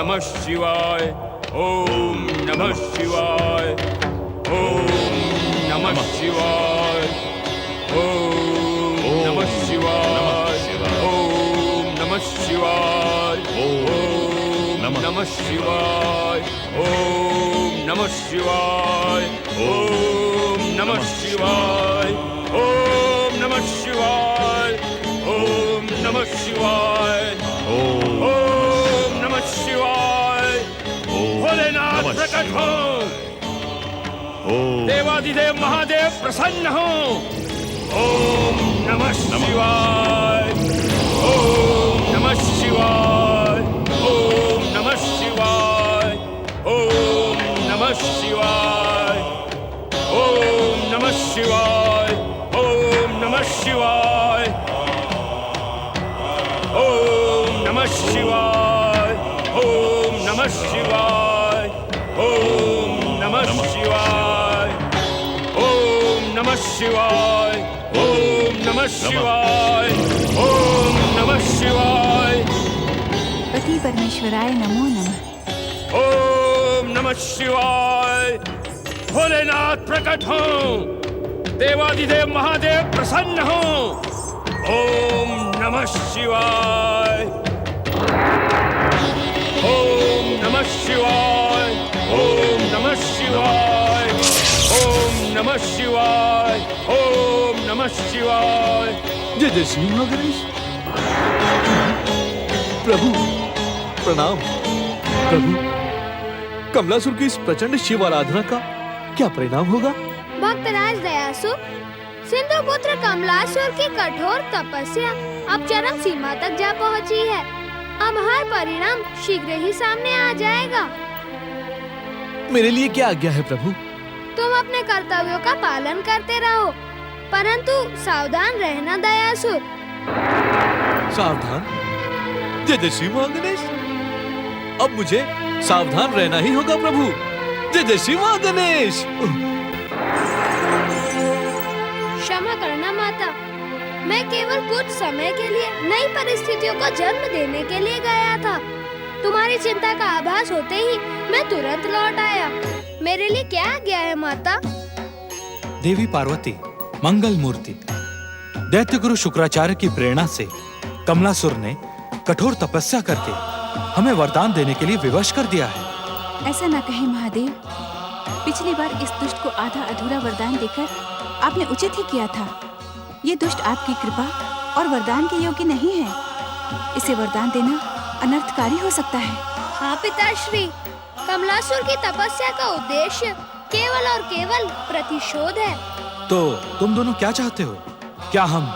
नमः शिवाय, ओम नमः शिवाय, ओम नमः शिवाय, ओम नमः शिवाय, ओम नमः शिवाय, ओम नमः शिवाय, ओम नमः शिवाय, ओम नमः शिवाय, ओम नमः शिवाय, ओम नमः शिवाय, ओम नमः शिवाय। भोलेनाथ प्रकट हो, देवादिदेव महादेव प्रसन्न हो। ओम नमः शिवाय, ओम नमः शिवाय, ओम नमः शिवाय, ओम नमः शिवाय, ओम नमः शिवाय, ओम नमः शिवाय, ओम नमः शिवाय, ओम नमः शिवाय, ओम नमः शिवाय, ओम नमः शिवाय, ओम नमः शिवाय, ओम नमः शिवाय। पति परमेश्वराय नमो नमः। ओम नमः शिवाय। भोलेनाथ प्रकट हो, देवादिदेव महादेव प्रसन्न हो। ओम नमः शिवाय, ओम नमः शिवाय, ओम नमः शिवाय, ओम नमः शिवाय, ओम नमः शिवाय। जय जय श्री गणेश। प्रभु प्रणाम। प्रभु, कमलासुर की इस प्रचंड शिव आराधना का क्या परिणाम होगा? भक्तराज दयासु, सिंधु पुत्र कमलासुर की कठोर तपस्या अब चरम सीमा तक जा पहुंची है। अब हर परिणाम शीघ्र ही सामने आ जाएगा। मेरे लिए क्या आज्ञा है प्रभु? तुम अपने कर्तव्यों का पालन करते रहो, परंतु सावधान रहना दयासुर। सावधान? जय जय श्री गणेश। अब मुझे सावधान रहना ही होगा प्रभु। जय जय श्री गणेश। क्षमा करना माता, मैं केवल कुछ समय के लिए नई परिस्थितियों को जन्म देने के लिए गया था। तुम्हारी चिंता का आभास होते ही मैं तुरंत लौट आया। मेरे लिए क्या आज्ञा है माता? देवी पार्वती मंगल मूर्ति, दैत्य गुरु शुक्राचार्य की प्रेरणा से कमलासुर ने कठोर तपस्या करके हमें वरदान देने के लिए विवश कर दिया है। ऐसा न कहे महादेव, पिछली बार इस दुष्ट को आधा अधूरा वरदान देकर आपने उचित ही किया था। ये दुष्ट आपकी कृपा और वरदान के योग्य नहीं है। इसे वरदान देना अनर्थकारी हो सकता है। हाँ पिताश्री, कमलासुर की तपस्या का उद्देश्य केवल और केवल प्रतिशोध है। तो तुम दोनों क्या चाहते हो? क्या हम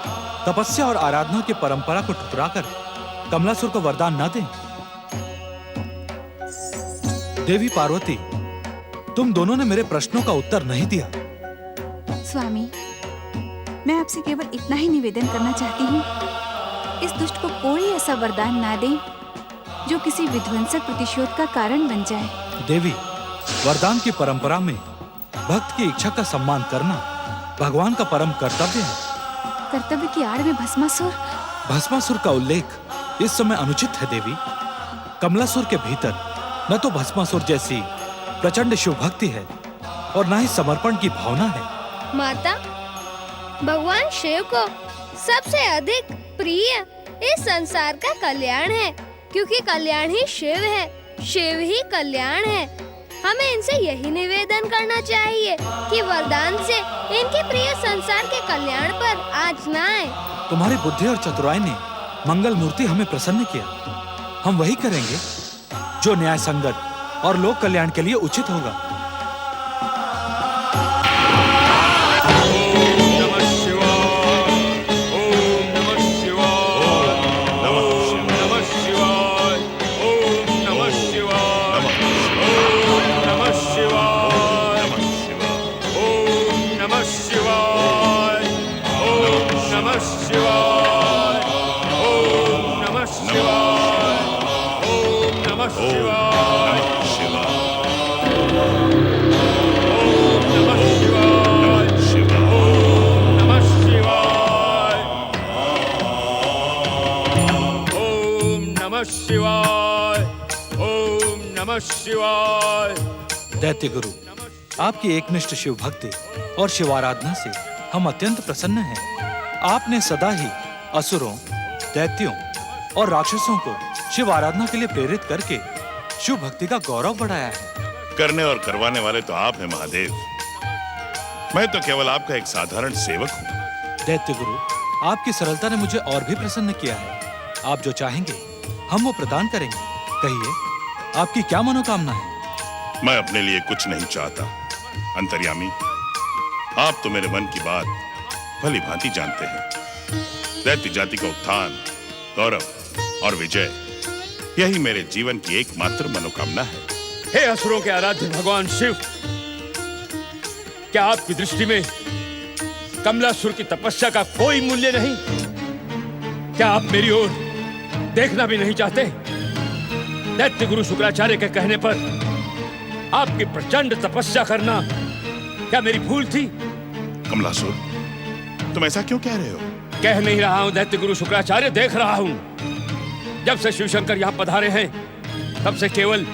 तपस्या और आराधना की परंपरा को ठुकराकर कमलासुर को वरदान न दें? देवी पार्वती, तुम दोनों ने मेरे प्रश्नों का उत्तर नहीं दिया। स्वामी, मैं आपसे केवल इतना ही निवेदन करना चाहती हूँ, इस दुष्ट को कोई ऐसा वरदान ना दें जो किसी विध्वंसक प्रतिशोध का कारण बन जाए। देवी, वरदान की परंपरा में भक्त की इच्छा का सम्मान करना भगवान का परम कर्तव्य है। कर्तव्य की आड़ में भस्मासुर का उल्लेख इस समय अनुचित है देवी। कमलासुर के भीतर न तो भस्मासुर जैसी प्रचंड शिव भक्ति है और न ही समर्पण की भावना है। माता, भगवान शिव को सबसे अधिक प्रिय इस संसार का कल्याण है, क्योंकि कल्याण ही शिव है, शिव ही कल्याण है। हमें इनसे यही निवेदन करना चाहिए कि वरदान से इनके प्रिय संसार के कल्याण पर आँच न आए। तुम्हारी बुद्धि और चतुराई ने मंगल मूर्ति हमें प्रसन्न किया। हम वही करेंगे जो न्याय संगत और लोक कल्याण के लिए उचित होगा। ओम नमः शिवाय। दैत्य गुरु, आपकी एकनिष्ठ शिव भक्ति और शिवाराधना से हम अत्यंत प्रसन्न हैं। आपने सदा ही असुरों, दैत्यों और राक्षसों को शिव आराधना के लिए प्रेरित करके शिव भक्ति का गौरव बढ़ाया है। करने और करवाने वाले तो आप हैं महादेव। मैं तो केवल आपका एक साधारण सेवक हूँ। दैत्य गुरु, आपकी सरलता ने मुझे और भी प्रसन्न किया है। आप जो चाहेंगे हम वो प्रदान करेंगे। कहिए, आपकी क्या मनोकामना है? मैं अपने लिए कुछ नहीं चाहता। अंतर्यामी, आप तो मेरे मन की बात भली भांति जानते हैं। दैत्य जाति का उत्थान, गौरव और विजय, यही मेरे जीवन की एकमात्र मनोकामना है। हे असुरों के आराध्य भगवान शिव, क्या आपकी दृष्टि में कमलासुर की तपस्या का कोई मूल्य नहीं? क्या आप मेरी ओर देखना भी नहीं चाहते? दैत्य गुरु शुक्राचार्य के कहने पर आपकी प्रचंड तपस्या करना क्या मेरी भूल थी? कमलासुर, तुम ऐसा क्यों कह रहे हो? कह नहीं रहा हूं दैत्य गुरु शुक्राचार्य, देख रहा हूं। जब से शिवशंकर यहाँ पधारे हैं तब से केवल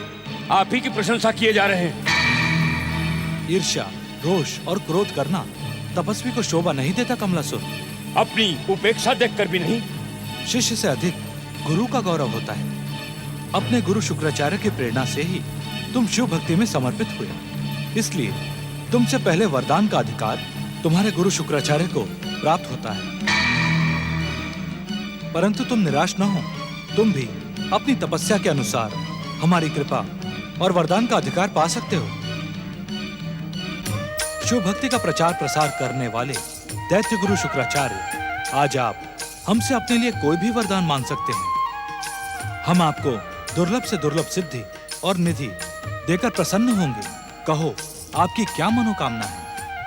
आप ही की प्रशंसा किए जा रहे हैं। ईर्ष्या, रोष और क्रोध करना तपस्वी को शोभा नहीं देता कमलासुर। अपनी उपेक्षा देखकर भी नहीं। शिष्य से अधिक गुरु का गौरव होता है। अपने गुरु शुक्राचार्य की प्रेरणा से ही तुम शिव भक्ति में समर्पित हुए, इसलिए तुमसे पहले वरदान का अधिकार तुम्हारे गुरु शुक्राचार्य को प्राप्त होता है। परंतु तुम निराश न हो, तुम भी अपनी तपस्या के अनुसार हमारी कृपा और वरदान का अधिकार पा सकते हो। शिव भक्ति का प्रचार प्रसार करने वाले दैत्य गुरु शुक्राचार्य, आज आप हमसे अपने लिए कोई भी वरदान मांग सकते हैं। हम आपको दुर्लभ से दुर्लभ सिद्धि और निधि देकर प्रसन्न होंगे। कहो, आपकी क्या मनोकामना है?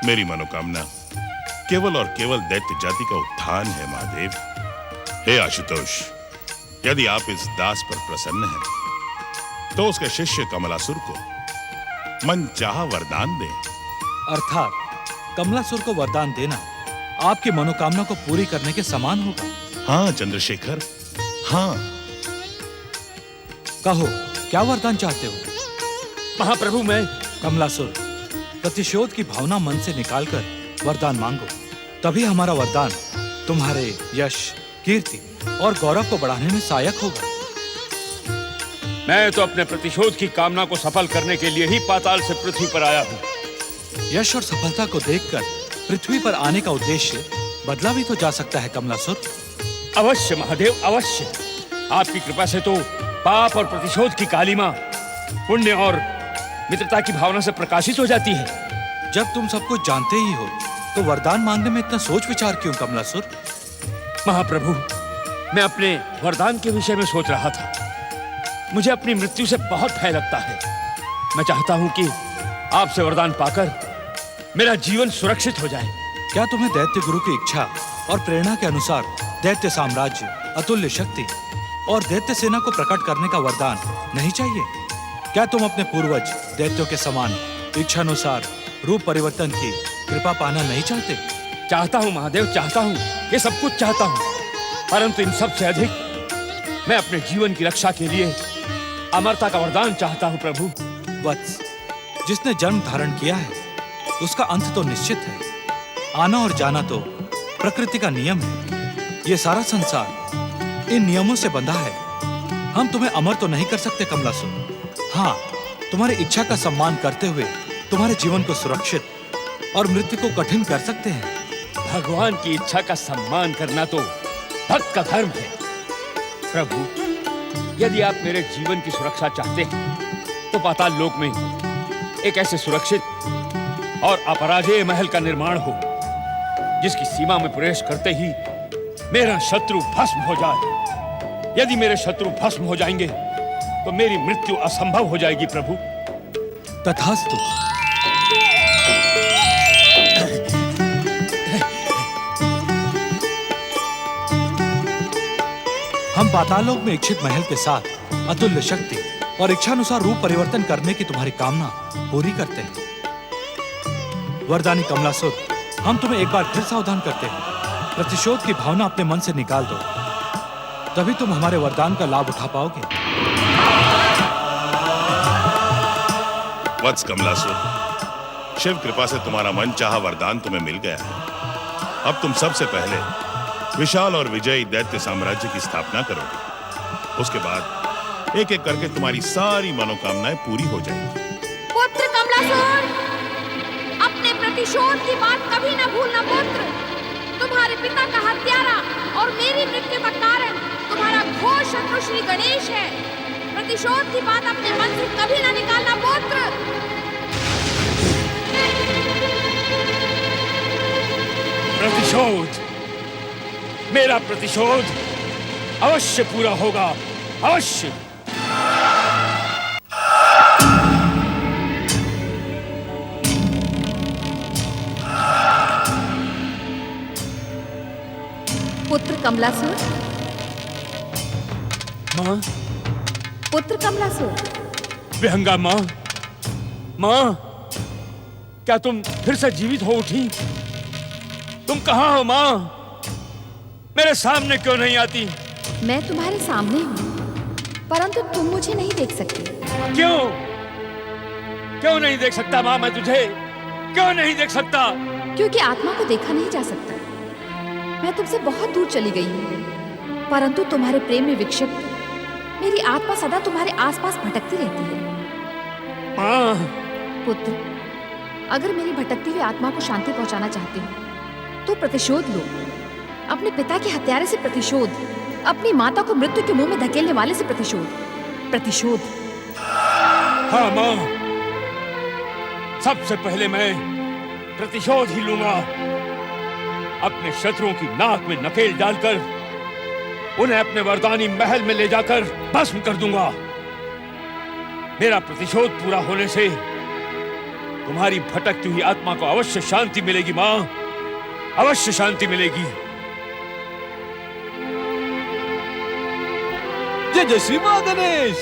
मेरी मनोकामना केवल और केवल दैत्य जाति का उत्थान है महादेव। हे आशुतोष, यदि आप इस दास पर प्रसन्न हैं, तो उसके शिष्य कमलासुर को मनचाहा वरदान दें। अर्थात कमलासुर को वरदान देना आपकी मनोकामना को पूरी करने के समान होगा। हाँ चंद्रशेखर, हाँ। कहो, क्या वरदान चाहते हो? महाप्रभु, मैं कमलासुर, प्रतिशोध की भावना मन से निकालकर वरदान मांगो, तभी हमारा वरदान तुम्हारे यश, कीर्ति और गौरव को बढ़ाने में सहायक होगा। मैं तो अपने प्रतिशोध की कामना को सफल करने के लिए ही पाताल से पृथ्वी पर आया हूँ। यश और सफलता को देखकर पृथ्वी पर आने का उद्देश्य बदला भी तो जा सकता है कमलासुर। अवश्य महादेव, अवश्य। आपकी कृपा से तो पाप और प्रतिशोध की कालिमा पुण्य और मित्रता की भावना से प्रकाशित हो जाती है। जब तुम सब कुछ जानते ही हो, तो वरदान मांगने में इतना सोच विचार क्यों कमलासुर? महाप्रभु, मैं अपने वरदान के विषय में सोच रहा था। मुझे अपनी मृत्यु से बहुत भय लगता है। मैं चाहता हूँ कि आपसे वरदान पाकर मेरा जीवन सुरक्षित हो जाए। क्या तुम्हें दैत्य गुरु की इच्छा और प्रेरणा के अनुसार दैत्य साम्राज्य, अतुल्य शक्ति और दैत्य सेना को प्रकट करने का वरदान नहीं चाहिए? क्या तुम अपने पूर्वज दैत्यों के समान इच्छानुसार रूप परिवर्तन की कृपा पाना नहीं चाहते? चाहता हूँ महादेव, चाहता हूँ, ये सब कुछ चाहता हूँ। परंतु इन सब से अधिक मैं अपने जीवन की रक्षा के लिए अमरता का वरदान चाहता हूँ प्रभु। वत्स, जिसने जन्म धारण किया है उसका अंत तो निश्चित है। आना और जाना तो प्रकृति का नियम है। ये सारा संसार इन नियमों से बंधा है। हम तुम्हें अमर तो नहीं कर सकते कमलासुर। हाँ, तुम्हारी इच्छा का सम्मान करते हुए तुम्हारे जीवन को सुरक्षित और मृत्यु को कठिन कर सकते हैं। भगवान की इच्छा का सम्मान करना तो भक्त का धर्म है। प्रभु, यदि आप मेरे जीवन की सुरक्षा चाहते हैं तो पाताल लोक में एक ऐसे सुरक्षित और अपराजेय महल का निर्माण हो जिसकी सीमा में प्रवेश करते ही मेरा शत्रु भस्म हो जाए। यदि मेरे शत्रु भस्म हो जाएंगे तो मेरी मृत्यु असंभव हो जाएगी प्रभु। तथास्तु। हम पातालोक में इच्छित महल के साथ अतुल्य शक्ति और इच्छानुसार रूप परिवर्तन करने की तुम्हारी कामना पूरी करते हैं। वरदानी कमलासुर, हम तुम्हें एक बार फिर सावधान करते हैं। प्रतिशोध की भावना अपने मन से निकाल दो, तभी तुम हमारे वरदान का लाभ उठा पाओगे। वत्स कमलासुर, शिव कृपा से तुम्हारा मन चाहा वरदान तुम्हें मिल गया है। अब तुम सबसे पहले विशाल और विजयी दैत्य साम्राज्य की स्थापना करोगे। उसके बाद एक एक करके तुम्हारी सारी मनोकामनाएं पूरी हो जाएंगी। पुत्र कमलासुर, अपने प्रतिशोध की बात कभी न भूलना पुत्र। तुम्हारे पिता का हत्यारा और मेरी मृत्यु का कारण तुम्हारा घोर शत्रु श्री गणेश है। प्रतिशोध की बात अपने मन से कभी न निकालना पुत्र। प्रतिशोध, मेरा प्रतिशोध अवश्य पूरा होगा, अवश्य। पुत्र कमलासुर, माँ, पुत्र कमलासुर, विहंगा माँ, माँ, क्या तुम फिर से जीवित हो उठी? तुम कहाँ हो माँ? मेरे सामने क्यों नहीं आती? मैं तुम्हारे सामने हूँ, परंतु तुम मुझे नहीं देख सकते। क्यों? क्यों नहीं देख सकता माँ मैं तुझे? क्यों नहीं देख सकता? क्योंकि आत्मा को देखा नहीं जा सकता। मैं तुमसे बहुत दूर चली गई हूँ, परंतु तुम्हारे प्रेम में विक्षिप्त मेरी आत्मा सदा तुम्हारे आसपास भटकती रहती है। माँ, पुत्र, अगर मेरी भटकती हुई आत्मा को शांति पहुंचाना चाहते हो तो प्रतिशोध लो। अपने पिता के हत्यारे से प्रतिशोध, अपनी माता को मृत्यु के मुंह में धकेलने वाले से प्रतिशोध। प्रतिशोध। हाँ माँ, सबसे पहले मैं प्रतिशोध ही लूंगा। अपने शत्रुओं की नाक में नकेल डालकर उन्हें अपने वरदानी महल में ले जाकर भस्म कर दूंगा। मेरा प्रतिशोध पूरा होने से तुम्हारी भटकती हुई आत्मा को अवश्य शांति मिलेगी माँ, अवश्य शांति मिलेगी। जय जय श्री मां गणेश।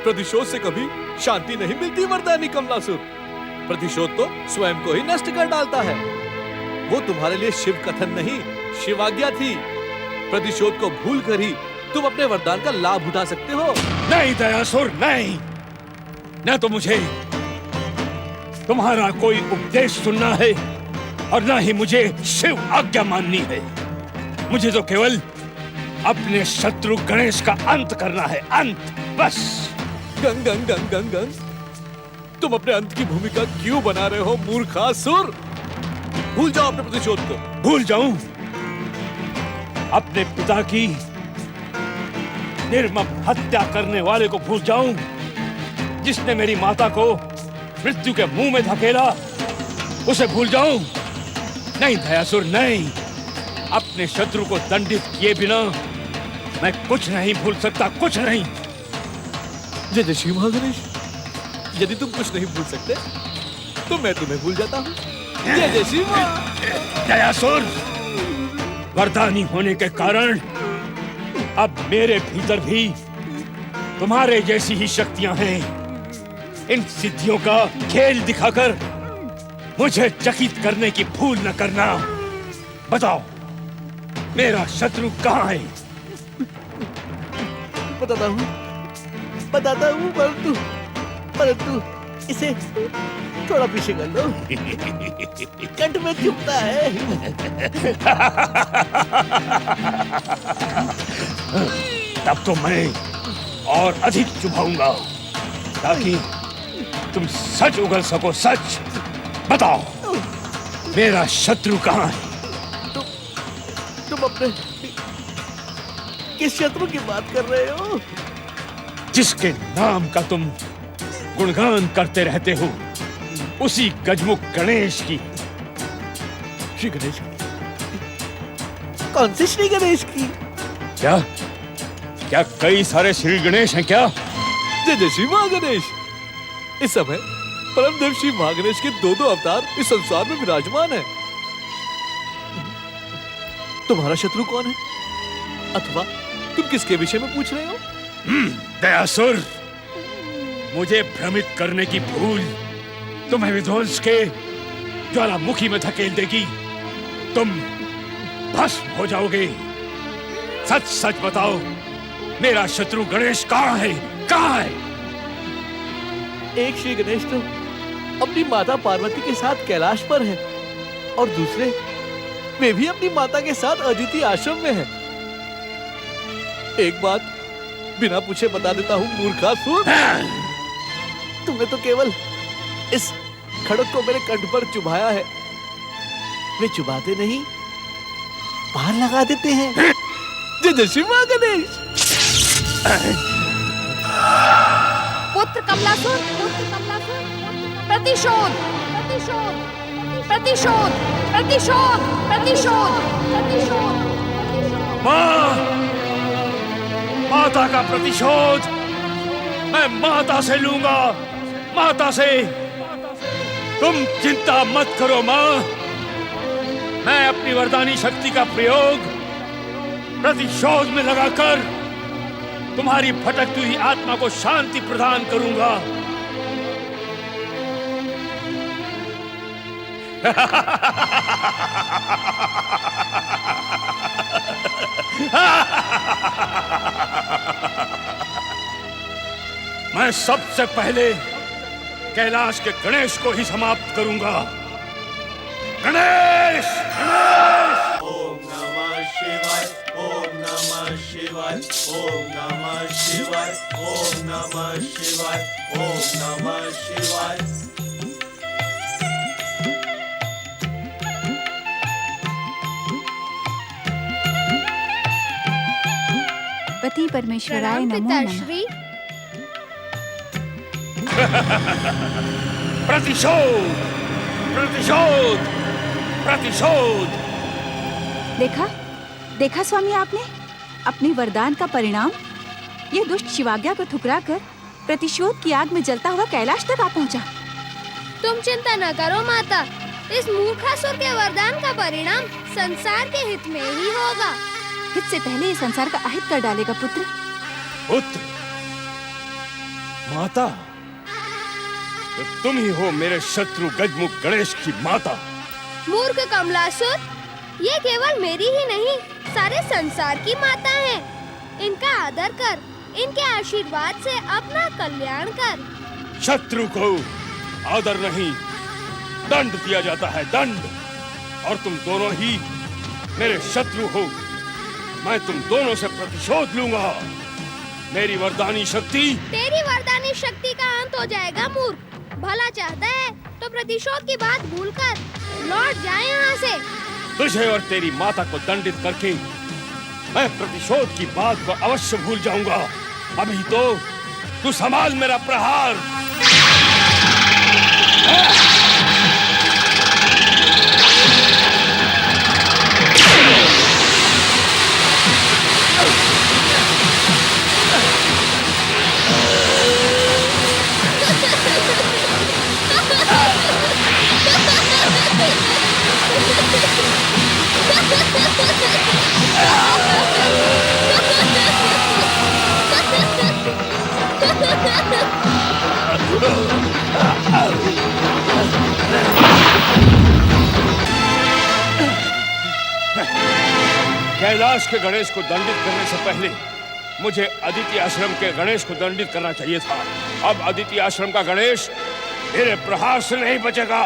प्रतिशोध से कभी शांति नहीं मिलती वरदानी कमलासुर। प्रतिशोध तो स्वयं को ही नष्ट कर डालता है। वो तुम्हारे लिए शिव कथन नहीं, शिवाज्ञा थी। प्रतिशोध को भूल कर ही तुम अपने वरदान का लाभ उठा सकते हो। नहीं दयासुर, नहीं, न तो मुझे तुम्हारा कोई उपदेश सुनना है और न ही मुझे शिव आज्ञा माननी है। मुझे तो केवल अपने शत्रु गणेश का अंत करना है, अंत, बस। गंग गंग गंग गंग गंग, तुम अपने अंत की भूमिका क्यों बना रहे हो मूर्खासुर? भूल जाओ अपने प्रतिशोध को। भूल जाऊं अपने पिता की निर्मम हत्या करने वाले को? भूल जाऊं जिसने मेरी माता को मृत्यु के मुंह में धकेला? उसे भूल जाऊं? नहीं दयासुर, नहीं। अपने शत्रु को दंडित किए बिना मैं कुछ नहीं भूल सकता, कुछ नहीं। जय जय श्री महागणेश। यदि तुम कुछ नहीं भूल सकते तो मैं तुम्हें भूल जाता हूँ। जय जय श्री महा। दयासुर, वरदानी होने के कारण अब मेरे भीतर भी तुम्हारे जैसी ही शक्तियां हैं। इन सिद्धियों का खेल दिखाकर मुझे चकित करने की भूल न करना। बताओ, मेरा शत्रु कहाँ है? बताता हूँ, परंतु इसे थोड़ा पीछे कर लो। कंठ में चुभता है। तब तो मैं और अधिक चुभाऊंगा ताकि तुम सच उगल सको। सच बताओ, मेरा शत्रु कहाँ है? तुम अपने किस शत्रु की बात कर रहे हो? जिसके नाम का तुम गुणगान करते रहते हो, उसी गजमुख गणेश की। श्री गणेश की? कौन से श्री गणेश की? क्या क्या कई सारे श्री गणेश हैं क्या? जय जय श्री महागणेश। इस समय परमदेव श्री महागणेश के दो अवतार इस संसार में विराजमान है। तुम्हारा शत्रु कौन है? अथवा तुम किसके विषय में पूछ रहे हो? दयासुर, मुझे भ्रमित करने की भूल तुम्हें विध्वंस के ज्वालामुखी में धकेल देगी। तुम भस्म हो जाओगे। सच सच बताओ, मेरा शत्रु गणेश कहाँ है? कहाँ है? एक श्री गणेश तो अपनी माता पार्वती के साथ कैलाश पर है और दूसरे वे भी अपनी माता के साथ अदिति आश्रम में है। एक बात बिना पूछे बता देता हूँ मूर्खासुर, तुमने तो केवल इस खड़क को मेरे कंठ पर चुभाया है, वे चुभाते नहीं पार लगा देते हैं। जय जय श्री मां गणेश। पुत्र कमलासुर, प्रतिशोध, प्रतिशोध, प्रतिशोध, प्रतिशोध, प्रतिशोध, प्रतिशोध। माँ, माता का प्रतिशोध मैं माता से लूंगा, माता से। तुम चिंता मत करो माँ, मैं अपनी वरदानी शक्ति का प्रयोग प्रतिशोध में लगाकर तुम्हारी भटकती हुई आत्मा को शांति प्रदान करूंगा। मैं सबसे पहले कैलाश के गणेश को ही समाप्त करूंगा। गणेश, गणेश! ओम नमः शिवाय, ओम नमः शिवाय, ओम नमः शिवाय, ओम नमः शिवाय, ओम नमः शिवाय। पति परमेश्वराय प्रणाम नमो नमः। पिताश्री। प्रतिशोध, प्रतिशोध, प्रतिशोध। देखा देखा स्वामी, आपने अपने वरदान का परिणाम। ये दुष्ट शिवाज्ञा को ठुकराकर प्रतिशोध की आग में जलता हुआ कैलाश तक आ पहुंचा। तुम चिंता न करो माता, इस मूर्खासुर के वरदान का परिणाम संसार के हित में ही होगा। हित से पहले ये संसार का अहित कर डालेगा पुत्र। पुत्र, माता, तो तुम ही हो मेरे शत्रु गजमुख गणेश की माता। मूर्ख कमलासुर, ये केवल मेरी ही नहीं, सारे संसार की माता है। इनका आदर कर, इनके आशीर्वाद से अपना कल्याण कर। शत्रु को आदर नहीं, दंड दिया जाता है, दंड। और तुम दोनों ही मेरे शत्रु हो। मैं तुम दोनों से प्रतिशोध लूंगा। मेरी वरदानी शक्ति। तेरी वरदानी शक्ति का अंत हो जाएगा मूर्ख। भला चाहता है तो प्रतिशोध की बात भूलकर लौट जाए यहाँ से। तुझे और तेरी माता को दंडित करके मैं प्रतिशोध की बात को अवश्य भूल जाऊंगा। अभी तो तू संभाल मेरा प्रहार। कैलाश के गणेश को दंडित करने से पहले मुझे अदिति आश्रम के गणेश को दंडित करना चाहिए था। अब अदिति आश्रम का गणेश मेरे प्रहार से नहीं बचेगा।